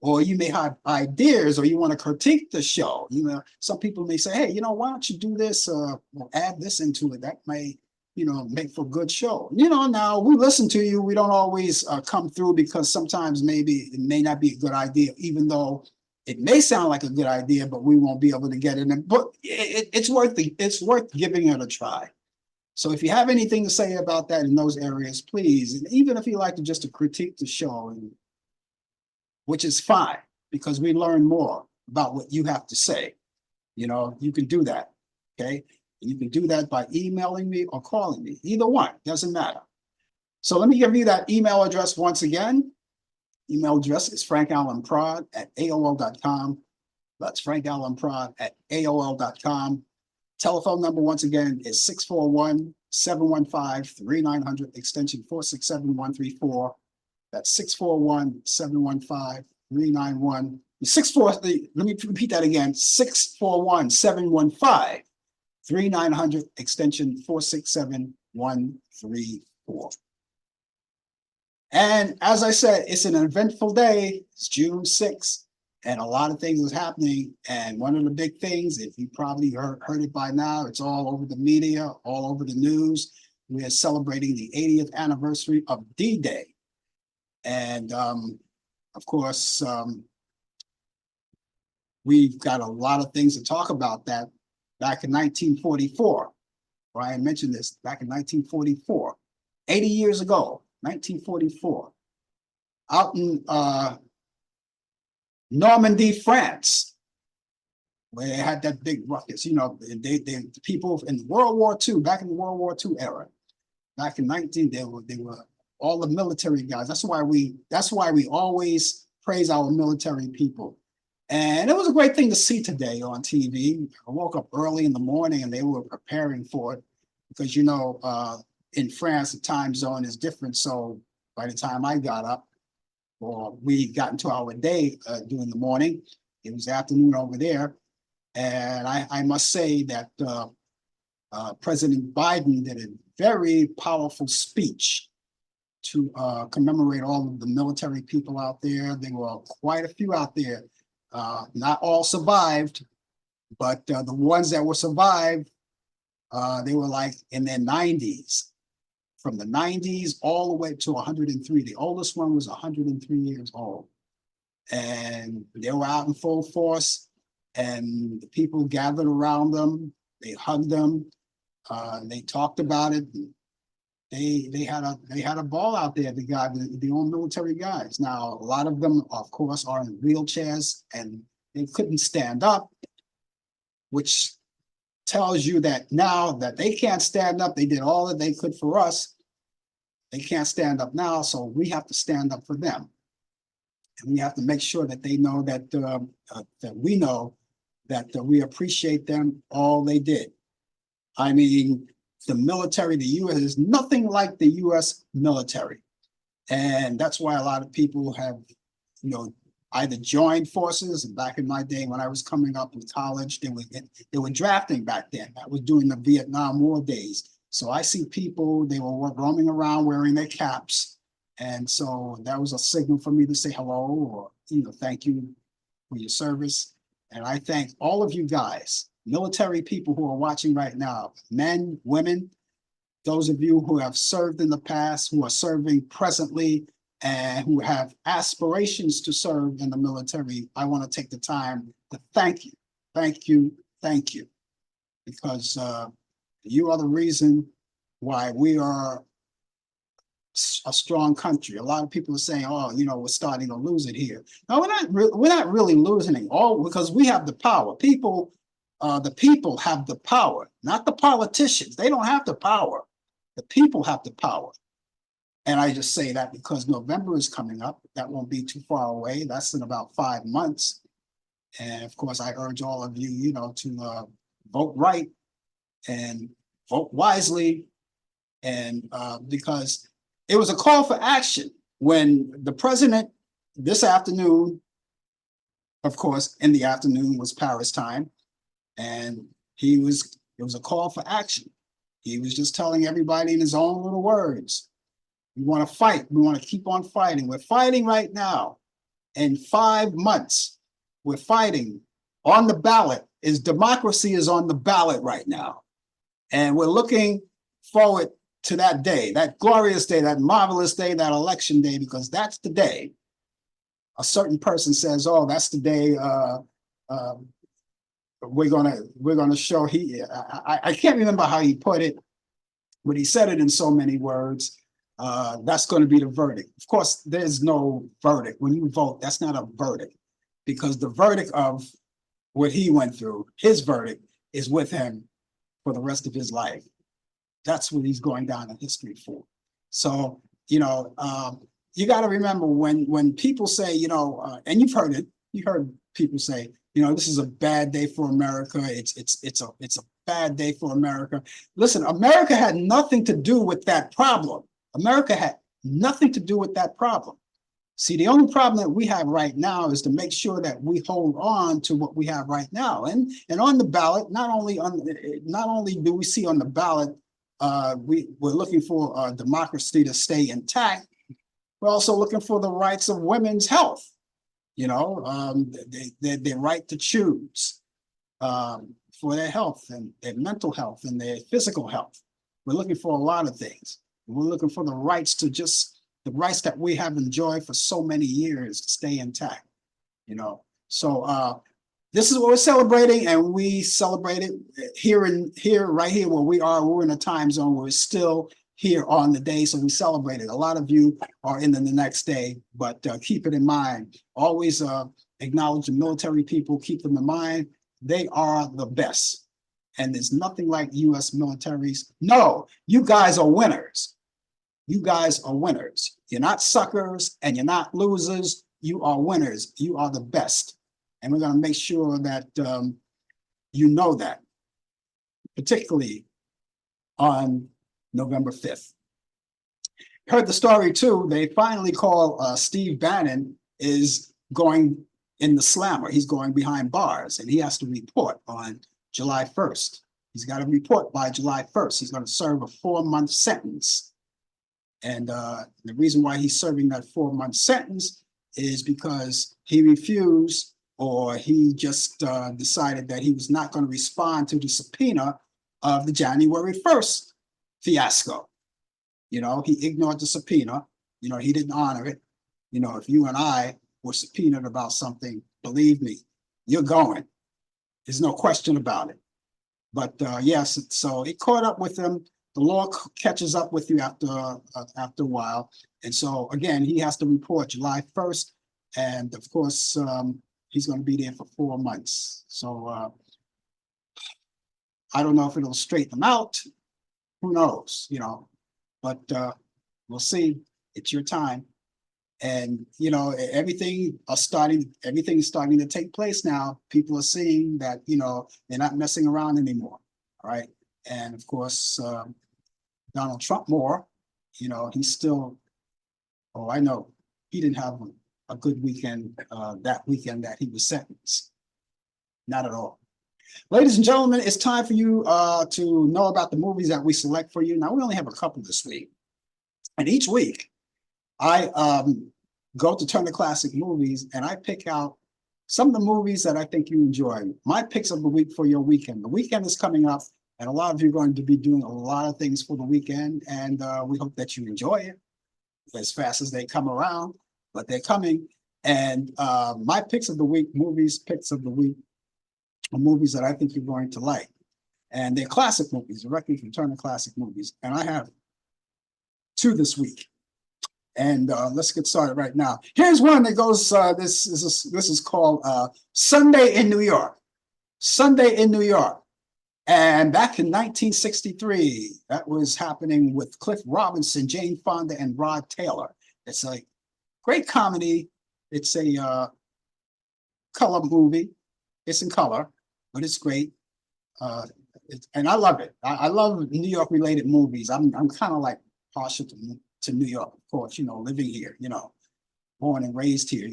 or you may have ideas, or you want to critique the show. Some people may say, hey, why don't you do this, or add this into it? That may, make for a good show. Now we listen to you. We don't always come through, because sometimes maybe it may not be a good idea, even though it may sound like a good idea, but we won't be able to get it in. But it's worth giving it a try. So if you have anything to say about that in those areas, please, and even if you like to critique the show, which is fine, because we learn more about what you have to say. You can do that, okay? You can do that by emailing me or calling me. Either one, doesn't matter. So let me give you that email address once again. Email address is frankallanprod@aol.com. That's frankallanprod@aol.com. Telephone number, once again, is 641-715-3900, extension 467134. That's 641-715-391. Let me repeat that again, 641-715-3900, extension 467134. And as I said, it's an eventful day. It's June 6th. And a lot of things is happening. And one of the big things, if you probably heard it by now, it's all over the media, all over the news. We are celebrating the 80th anniversary of D-Day. And of course, we've got a lot of things to talk about that back in 1944. Brian mentioned this, back in 1944, 80 years ago, 1944, out in Normandy, France, where they had that big ruckus. The people in World War II, back in the World War II era, back in they were all the military guys. That's why we always praise our military people. And it was a great thing to see today on TV. I woke up early in the morning and they were preparing for it, because in France the time zone is different. So by the time I got up, or we got into our day during the morning, it was afternoon over there. And I must say that President Biden did a very powerful speech to commemorate all of the military people out there. There were quite a few out there. Not all survived, but the ones that were survived, they were like in their 90s. From the 90s all the way to 103. The oldest one was 103 years old. And they were out in full force, and the people gathered around them. They hugged them. They talked about it. They had a ball out there, the old military guys. Now, a lot of them, of course, are in wheelchairs, and they couldn't stand up, which tells you that now that they can't stand up, they did all that they could for us. They can't stand up now, so we have to stand up for them. And we have to make sure that they know that that we know that we appreciate them, all they did. I mean, the military, the U.S. is nothing like the U.S. military. And that's why a lot of people have, either joined forces. And back in my day, when I was coming up in college, they were drafting back then. That was during the Vietnam War days. So I see people, they were roaming around wearing their caps. And so that was a signal for me to say hello or, thank you for your service. And I thank all of you guys, military people who are watching right now, men, women, those of you who have served in the past, who are serving presently, and who have aspirations to serve in the military. I want to take the time to thank you, thank you, thank you, because you are the reason why we are a strong country. A lot of people are saying, "Oh, we're starting to lose it here." No, we're not really losing it all because we have the power. The people have the power, not the politicians. They don't have the power. The people have the power. And I just say that because November is coming up. That won't be too far away. That's in about 5 months. And of course, I urge all of you, to vote right and vote wisely. And because it was a call for action when the president this afternoon, of course, in the afternoon was Paris time, and it was a call for action. He was just telling everybody in his own little words, we want to fight. We want to keep on fighting. We're fighting right now. In 5 months, we're fighting on the ballot. Democracy is on the ballot right now. And we're looking forward to that day, that glorious day, that marvelous day, that election day, because that's the day a certain person says, oh, that's the day we're gonna show. I can't remember how he put it, but he said it in so many words. That's going to be the verdict. Of course, there's no verdict. When you vote, that's not a verdict, because the verdict of what he went through, his verdict is with him for the rest of his life. That's what he's going down in history for. So, you got to remember when people say, and you've heard it, you heard people say, this is a bad day for America. It's a bad day for America. Listen, America had nothing to do with that problem. America had nothing to do with that problem. See, the only problem that we have right now is to make sure that we hold on to what we have right now. And on the ballot, not only do we see on the ballot, we're looking for democracy to stay intact. We're also looking for the rights of women's health. Their right to choose for their health and their mental health and their physical health. We're looking for a lot of things. We're looking for the rights the rights that we have enjoyed for so many years to stay intact, So this is what we're celebrating, and we celebrate it right here where we are. We're in a time zone where we're still here on the day, so we celebrate it. A lot of you are in the next day, but keep it in mind. Always acknowledge the military people. Keep them in mind. They are the best, and there's nothing like U.S. militaries. No, you guys are winners. You guys are winners. You're not suckers and you're not losers. You are winners. You are the best. And we're going to make sure that you know that, particularly on November 5th. Heard the story too. They finally call Steve Bannon is going in the slammer. He's going behind bars and he has to report on July 1st. He's got to report by July 1st. He's going to serve a 4-month sentence. And the reason why he's serving that 4-month sentence is because he refused, or he just decided that he was not going to respond to the subpoena of the January 1st fiasco. He ignored the subpoena. He didn't honor it. If you and I were subpoenaed about something, believe me, you're going. There's no question about it. But yes, so it caught up with him. The law catches up with you after a while. And so, again, he has to report July 1st. And of course, he's going to be there for 4 months. So I don't know if it'll straighten them out. Who knows, but we'll see. It's your time. And, everything is starting to take place now. People are seeing that, they're not messing around anymore. All right. And of course, Donald Trump he's still, oh, I know he didn't have a good weekend that weekend that he was sentenced. Not at all. Ladies and gentlemen, it's time for you to know about the movies that we select for you. Now, we only have a couple this week. And each week, I go to Turner Classic Movies and I pick out some of the movies that I think you enjoy. My picks of the week for your weekend. The weekend is coming up, and a lot of you are going to be doing a lot of things for the weekend, and we hope that you enjoy it as fast as they come around, but they're coming. And my picks of the week, picks of the week, are movies that I think you're going to like. And they're classic movies, directly from Turner Classic Movies. And I have two this week. And let's get started right now. Here's one that goes, this is called Sunday in New York. Sunday in New York. And back in 1963, that was happening with Cliff Robinson, Jane Fonda, and Rod Taylor. It's a great comedy. It's a color movie. It's in color, but it's great. And I love it. I love New York related movies. I'm kind of like partial to New York, of course, living here, born and raised here,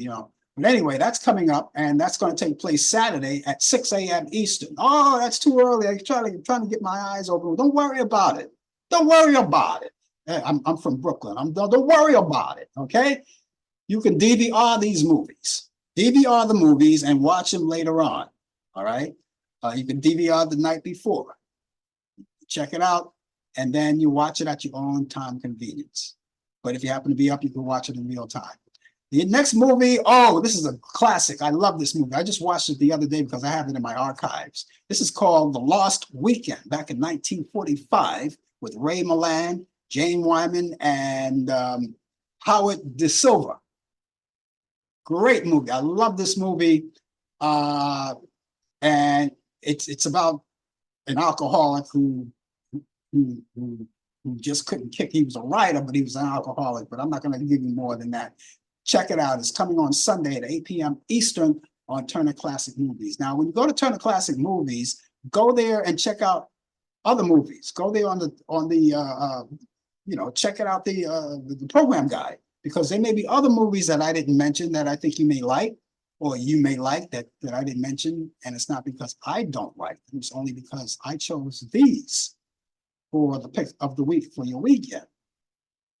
But anyway, that's coming up, and that's going to take place Saturday at 6 a.m. Eastern. Oh, that's too early. I'm trying to get my eyes open. Don't worry about it. Don't worry about it. I'm from Brooklyn. Don't worry about it, okay? You can DVR these movies. DVR the movies and watch them later on, all right? You can DVR the night before. Check it out, and then you watch it at your own time convenience. But if you happen to be up, you can watch it in real time. The next movie, oh, this is a classic. I love this movie. I just watched it the other day because I have it in my archives. This is called The Lost Weekend, back in 1945, with Ray Milland, Jane Wyman, and Howard De Silva. Great movie. I love this movie. And it's about an alcoholic who just couldn't kick. He was a writer, but he was an alcoholic. But I'm not going to give you more than that. Check it out. It's coming on Sunday at 8 p.m. Eastern on Turner Classic Movies. Now, when you go to Turner Classic Movies, go there and check out other movies. Go there on the check it out the program guide, because there may be other movies that I didn't mention that I think you may like, or you may like that I didn't mention. And it's not because I don't like them. It's only because I chose these for the pick of the week for your weekend.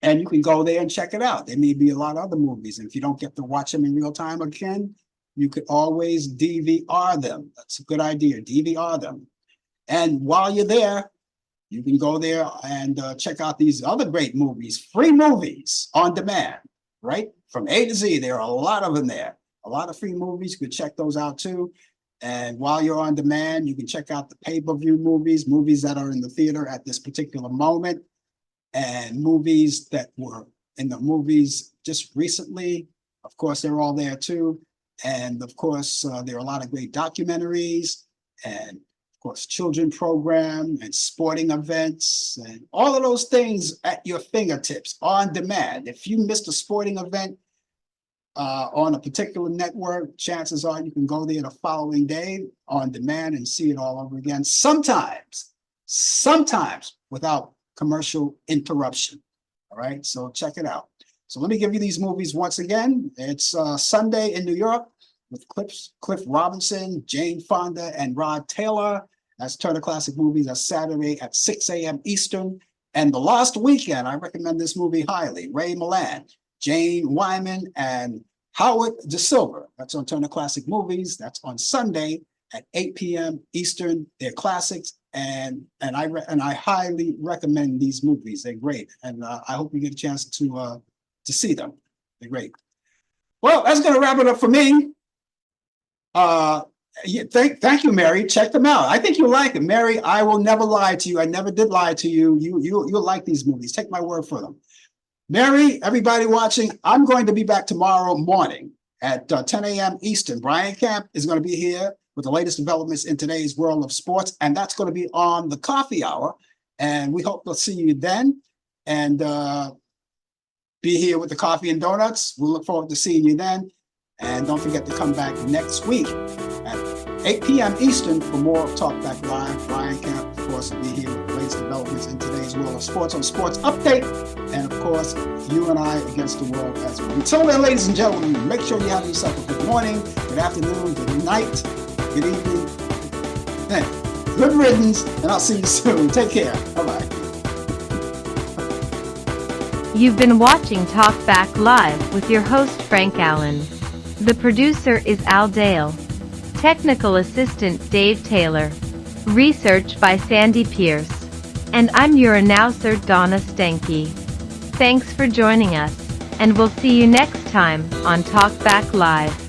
And you can go there and check it out. There may be a lot of other movies. And if you don't get to watch them in real time again, you could always DVR them. That's a good idea. DVR them. And while you're there, you can go there and check out these other great movies, free movies on demand, right? From A to Z, there are a lot of them there. A lot of free movies. You could check those out too. And while you're on demand, you can check out the pay-per-view movies that are in the theater at this particular moment, and movies that were in the movies just recently. Of course, they're all there too. And of course, there are a lot of great documentaries and of course, children program and sporting events and all of those things at your fingertips on demand. If you missed a sporting event on a particular network, chances are you can go there the following day on demand and see it all over again. Sometimes without commercial interruption. All right, so check it out. So let me give you these movies once again. It's Sunday in New York with Cliff Robinson, Jane Fonda, and Rod Taylor. That's Turner Classic Movies. That's Saturday at 6 a.m. Eastern. And The Lost Weekend, I recommend this movie highly. Ray Milland, Jane Wyman, and Howard De Silva. That's on Turner Classic Movies. That's on Sunday at 8 p.m. Eastern. They're classics, and I highly recommend these movies. They're great, and I hope you get a chance to see them. They're great. Well, that's going to wrap it up for me. Thank you, Mary. Check them out. I think you'll like it, Mary. I will never lie to you. I never did lie to you. You'll like these movies. Take my word for them. Mary, everybody watching, I'm going to be back tomorrow morning at 10 a.m. Eastern. Brian Camp is going to be here with the latest developments in today's world of sports. And that's going to be on the coffee hour. And we hope to see you then. And be here with the coffee and donuts. We'll look forward to seeing you then. And don't forget to come back next week at 8 p.m. Eastern for more Talk Back Live. Brian Camp, of course, will be here with the latest developments in today's world of sports on Sports Update. And of course, you and I against the world as well. Until then, ladies and gentlemen, make sure you have yourself a good morning, good afternoon, good night, good evening, and good riddance. And I'll see you soon. Take care. Bye-bye. You've been watching Talk Back Live with your host Frank Allen. The producer is Al Dale. Technical assistant Dave Taylor. Research by Sandy Pierce. And I'm your announcer Donna Stenke. Thanks for joining us, and we'll see you next time on Talk Back Live.